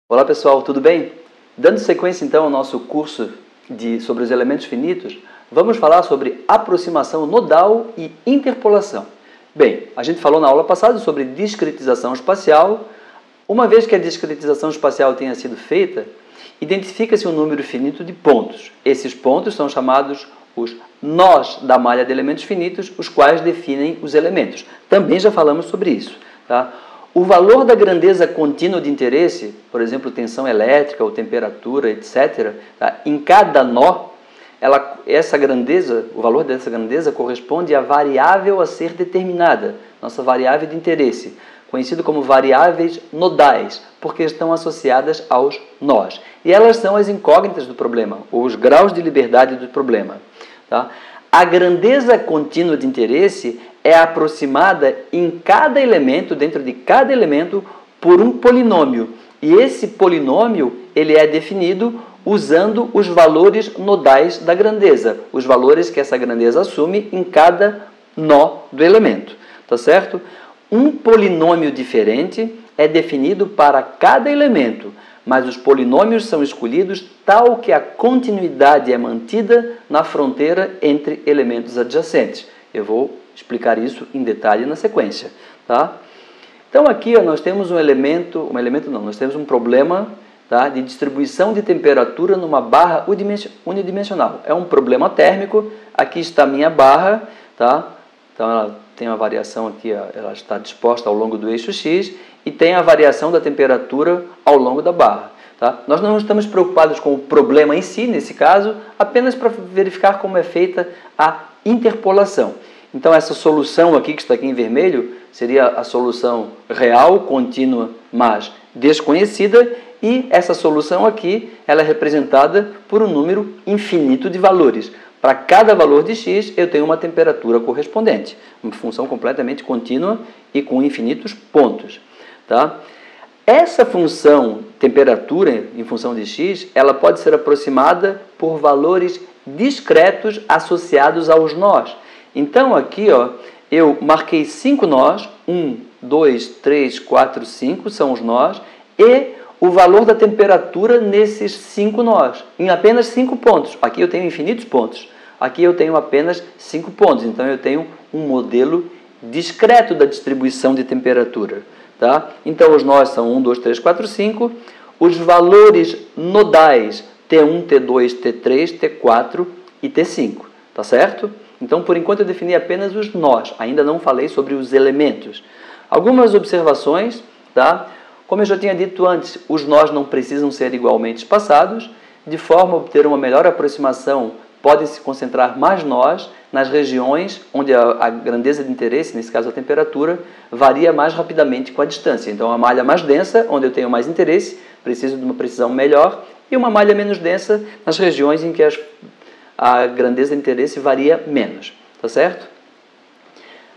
Olá pessoal, tudo bem? Dando sequência então ao nosso curso sobre os elementos finitos, vamos falar sobre aproximação nodal e interpolação. Bem, a gente falou na aula passada sobre discretização espacial. Uma vez que a discretização espacial tenha sido feita, identifica-se um número finito de pontos. Esses pontos são chamados os nós da malha de elementos finitos, os quais definem os elementos. Também já falamos sobre isso, tá? O valor da grandeza contínua de interesse, por exemplo, tensão elétrica ou temperatura, etc., tá? Em cada nó, essa grandeza, o valor dessa grandeza corresponde à variável a ser determinada, nossa variável de interesse, conhecido como variáveis nodais, porque estão associadas aos nós. E elas são as incógnitas do problema, ou os graus de liberdade do problema. Tá? A grandeza contínua de interesse é aproximada em cada elemento, dentro de cada elemento, por um polinômio. E esse polinômio ele é definido usando os valores nodais da grandeza, os valores que essa grandeza assume em cada nó do elemento. Tá certo? Um polinômio diferente é definido para cada elemento, mas os polinômios são escolhidos tal que a continuidade é mantida na fronteira entre elementos adjacentes. Eu vou explicar isso em detalhe na sequência. Tá? Então aqui nós temos nós temos um problema, tá, de distribuição de temperatura numa barra unidimensional. É um problema térmico, aqui está a minha barra, tá? Então ela tem uma variação aqui, ela está disposta ao longo do eixo X e tem a variação da temperatura ao longo da barra. Tá? Nós não estamos preocupados com o problema em si, nesse caso, apenas para verificar como é feita a interpolação. Então essa solução aqui, que está aqui em vermelho, seria a solução real, contínua, mas desconhecida, e essa solução aqui ela é representada por um número infinito de valores. Para cada valor de x, eu tenho uma temperatura correspondente, uma função completamente contínua e com infinitos pontos. Tá? Essa função temperatura em função de x, ela pode ser aproximada por valores discretos associados aos nós. Então aqui eu marquei 5 nós, 1, 2, 3, 4, 5 são os nós, e o valor da temperatura nesses 5 nós, em apenas 5 pontos. Aqui eu tenho infinitos pontos. Aqui eu tenho apenas 5 pontos, então eu tenho um modelo discreto da distribuição de temperatura. Tá? Então os nós são 1, 2, 3, 4, 5. Os valores nodais T1, T2, T3, T4 e T5. Tá certo? Então por enquanto eu defini apenas os nós, ainda não falei sobre os elementos. Algumas observações, tá? Como eu já tinha dito antes, os nós não precisam ser igualmente espaçados, de forma a obter uma melhor aproximação. Podem se concentrar mais nós nas regiões onde a grandeza de interesse, nesse caso a temperatura, varia mais rapidamente com a distância. Então, a malha mais densa, onde eu tenho mais interesse, preciso de uma precisão melhor, e uma malha menos densa nas regiões em que a grandeza de interesse varia menos. Tá certo?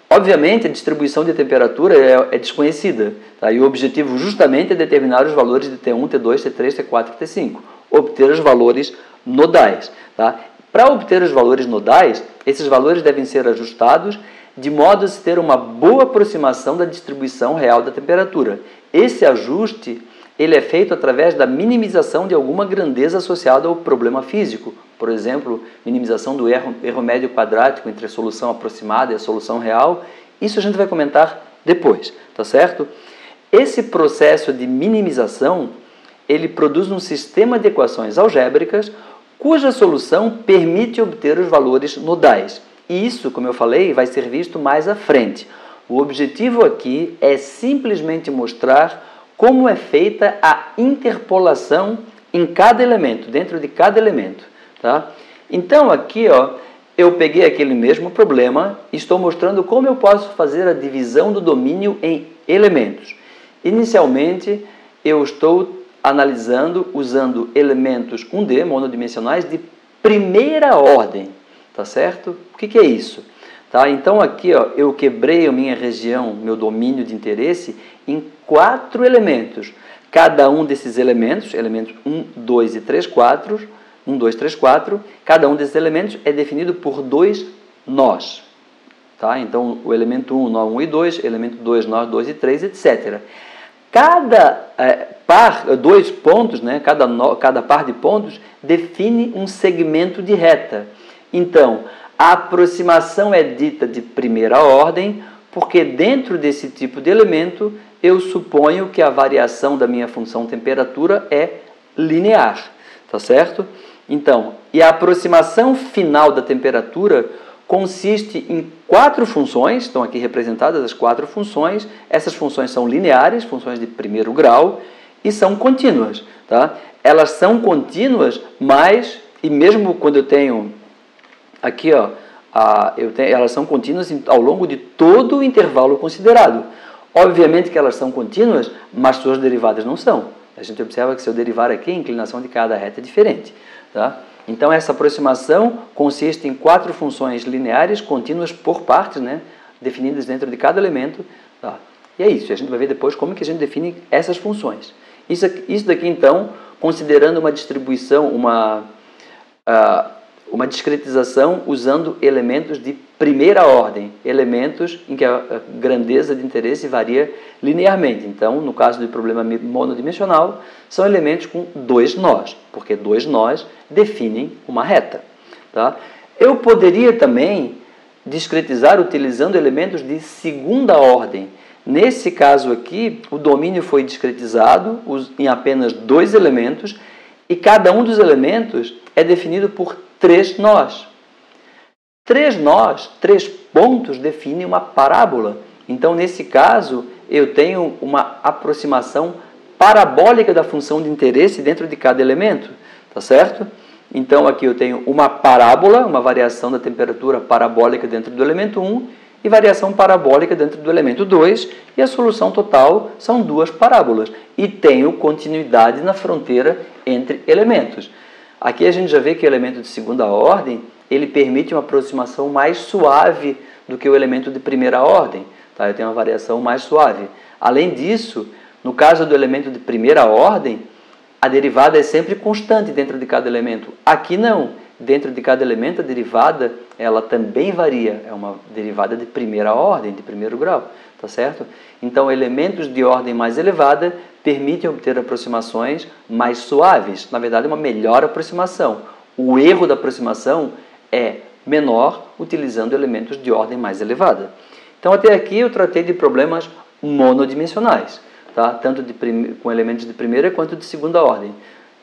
Obviamente, a distribuição de temperatura é desconhecida, tá? E o objetivo justamente é determinar os valores de T1, T2, T3, T4 e T5, obter os valores nodais. Tá? Para obter os valores nodais, esses valores devem ser ajustados de modo a se ter uma boa aproximação da distribuição real da temperatura. Esse ajuste ele é feito através da minimização de alguma grandeza associada ao problema físico. Por exemplo, minimização do erro médio quadrático entre a solução aproximada e a solução real. Isso a gente vai comentar depois, tá certo? Esse processo de minimização, ele produz um sistema de equações algébricas cuja solução permite obter os valores nodais. E isso, como eu falei, vai ser visto mais à frente. O objetivo aqui é simplesmente mostrar como é feita a interpolação em cada elemento, dentro de cada elemento. Tá? Então aqui eu peguei aquele mesmo problema e estou mostrando como eu posso fazer a divisão do domínio em elementos. Inicialmente eu estou analisando usando elementos 1D, monodimensionais, de primeira ordem. Tá certo? O que é isso? Tá? Então aqui eu quebrei a minha região, meu domínio de interesse, em 4 elementos. Cada um desses elementos 1, 2 e 3, 4, 1, 2, 3, 4, cada um desses elementos é definido por 2 nós. Tá? Então o elemento 1, nó 1 e 2, elemento 2, nó 2 e 3, etc. Cada dois pontos, né, cada par de pontos, define um segmento de reta. Então, a aproximação é dita de primeira ordem, porque dentro desse tipo de elemento, eu suponho que a variação da minha função temperatura é linear, tá certo? Então, e a aproximação final da temperatura consiste em 4 funções, estão aqui representadas as 4 funções. Essas funções são lineares, funções de primeiro grau, e são contínuas, tá? Elas são contínuas, mas, e mesmo quando eu tenho aqui, ó, elas são contínuas ao longo de todo o intervalo considerado. Obviamente que elas são contínuas, mas suas derivadas não são. A gente observa que se eu derivar aqui, a inclinação de cada reta é diferente, tá? Então, essa aproximação consiste em 4 funções lineares contínuas por partes, né, definidas dentro de cada elemento. Tá? E é isso, a gente vai ver depois como que a gente define essas funções. Isso daqui, então, considerando uma distribuição, uma discretização usando elementos de primeira ordem, elementos em que a grandeza de interesse varia linearmente. Então, no caso do problema monodimensional, são elementos com 2 nós, porque 2 nós definem uma reta. Tá? Eu poderia também discretizar utilizando elementos de segunda ordem. Nesse caso aqui, o domínio foi discretizado em apenas 2 elementos e cada um dos elementos é definido por 3 nós. 3 nós, 3 pontos, definem uma parábola. Então, nesse caso, eu tenho uma aproximação parabólica da função de interesse dentro de cada elemento, tá certo? Então, aqui eu tenho uma parábola, uma variação da temperatura parabólica dentro do elemento 1 e variação parabólica dentro do elemento 2, e a solução total são 2 parábolas. E tenho continuidade na fronteira entre elementos. Aqui a gente já vê que o elemento de segunda ordem, ele permite uma aproximação mais suave do que o elemento de primeira ordem. Tá? Eu tenho uma variação mais suave. Além disso, no caso do elemento de primeira ordem, a derivada é sempre constante dentro de cada elemento. Aqui não. Dentro de cada elemento, a derivada ela também varia. É uma derivada de primeira ordem, de primeiro grau. Tá certo? Então, elementos de ordem mais elevada permitem obter aproximações mais suaves. Na verdade, uma melhor aproximação. O erro da aproximação é menor utilizando elementos de ordem mais elevada. Então, até aqui eu tratei de problemas monodimensionais, tá? Tanto com elementos de primeira quanto de segunda ordem.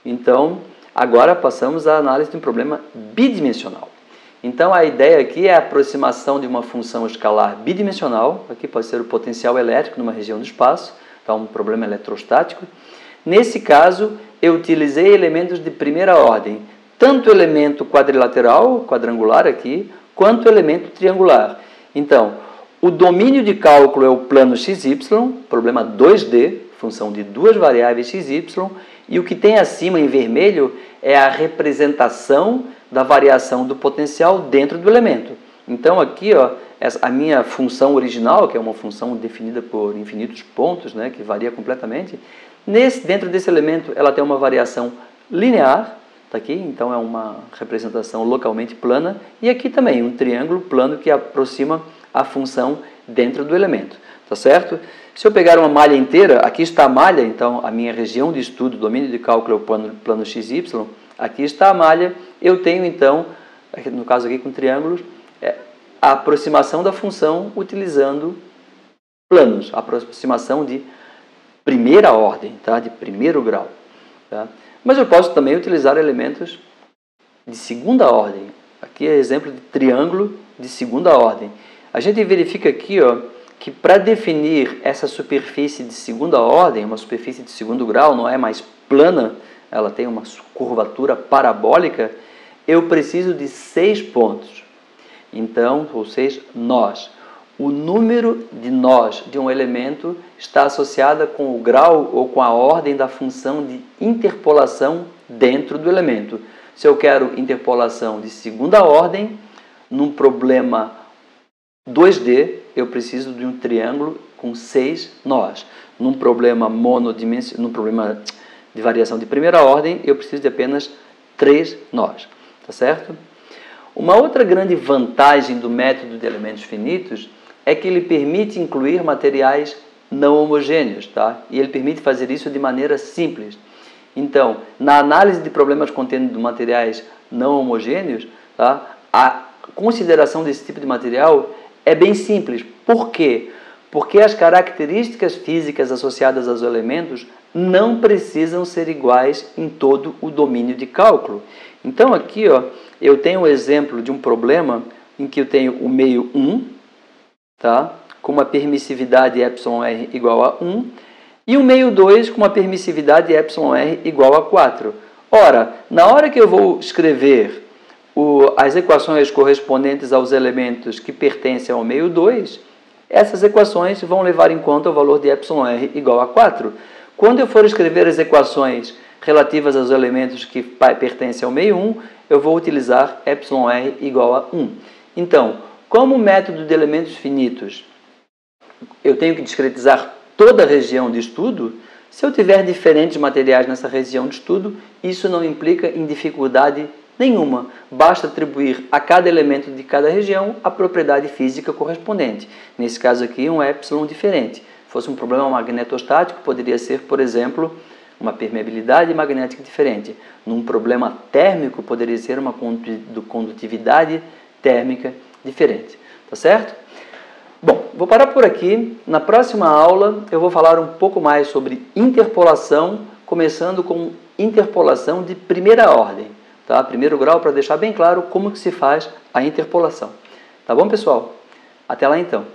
Então, agora passamos à análise de um problema bidimensional. Então, a ideia aqui é a aproximação de uma função escalar bidimensional. Aqui pode ser o potencial elétrico numa região do espaço, tá? Um problema eletrostático. Nesse caso, eu utilizei elementos de primeira ordem, tanto o elemento quadrangular aqui, quanto o elemento triangular. Então, o domínio de cálculo é o plano XY, problema 2D, função de 2 variáveis XY, e o que tem acima em vermelho é a representação da variação do potencial dentro do elemento. Então, aqui, ó, a minha função original, que é uma função definida por infinitos pontos, né, que varia completamente, dentro desse elemento ela tem uma variação linear, tá aqui, então é uma representação localmente plana, e aqui também um triângulo plano que aproxima a função dentro do elemento, tá certo? Se eu pegar uma malha inteira, aqui está a malha, então a minha região de estudo, domínio de cálculo é o plano XY, aqui está a malha, eu tenho então, no caso aqui com triângulos, a aproximação da função utilizando planos, a aproximação de primeira ordem, tá? De primeiro grau. Tá? Mas eu posso também utilizar elementos de segunda ordem. Aqui é exemplo de triângulo de segunda ordem. A gente verifica aqui, ó, que para definir essa superfície de segunda ordem, uma superfície de segundo grau, não é mais plana, ela tem uma curvatura parabólica, eu preciso de 6 pontos. Então, ou 6 nós. O número de nós de um elemento está associado com o grau ou com a ordem da função de interpolação dentro do elemento. Se eu quero interpolação de segunda ordem, num problema 2D, eu preciso de um triângulo com 6 nós. Num problema num problema de variação de primeira ordem, eu preciso de apenas 3 nós. Tá certo? Uma outra grande vantagem do método de elementos finitos é que ele permite incluir materiais não homogêneos, tá? E ele permite fazer isso de maneira simples. Então, na análise de problemas contendo materiais não homogêneos, tá? A consideração desse tipo de material é bem simples. Por quê? Porque as características físicas associadas aos elementos não precisam ser iguais em todo o domínio de cálculo. Então aqui, ó, eu tenho um exemplo de um problema em que eu tenho o meio 1, tá? Com uma permissividade εr igual a 1, e o meio 2 com uma permissividade εr igual a 4. Ora, na hora que eu vou escrever as equações correspondentes aos elementos que pertencem ao meio 2, essas equações vão levar em conta o valor de εr igual a 4. Quando eu for escrever as equações relativas aos elementos que pertencem ao meio 1, eu vou utilizar εr igual a 1. Então, como método de elementos finitos, eu tenho que discretizar toda a região de estudo. Se eu tiver diferentes materiais nessa região de estudo, isso não implica em dificuldade nenhuma. Basta atribuir a cada elemento de cada região a propriedade física correspondente. Nesse caso aqui, um epsilon diferente. Se fosse um problema magnetostático, poderia ser, por exemplo, uma permeabilidade magnética diferente. Num problema térmico, poderia ser uma condutividade térmica diferente. Tá certo? Bom, vou parar por aqui. Na próxima aula eu vou falar um pouco mais sobre interpolação, começando com interpolação de primeira ordem, tá? Primeiro grau, para deixar bem claro como que se faz a interpolação. Tá bom, pessoal? Até lá então.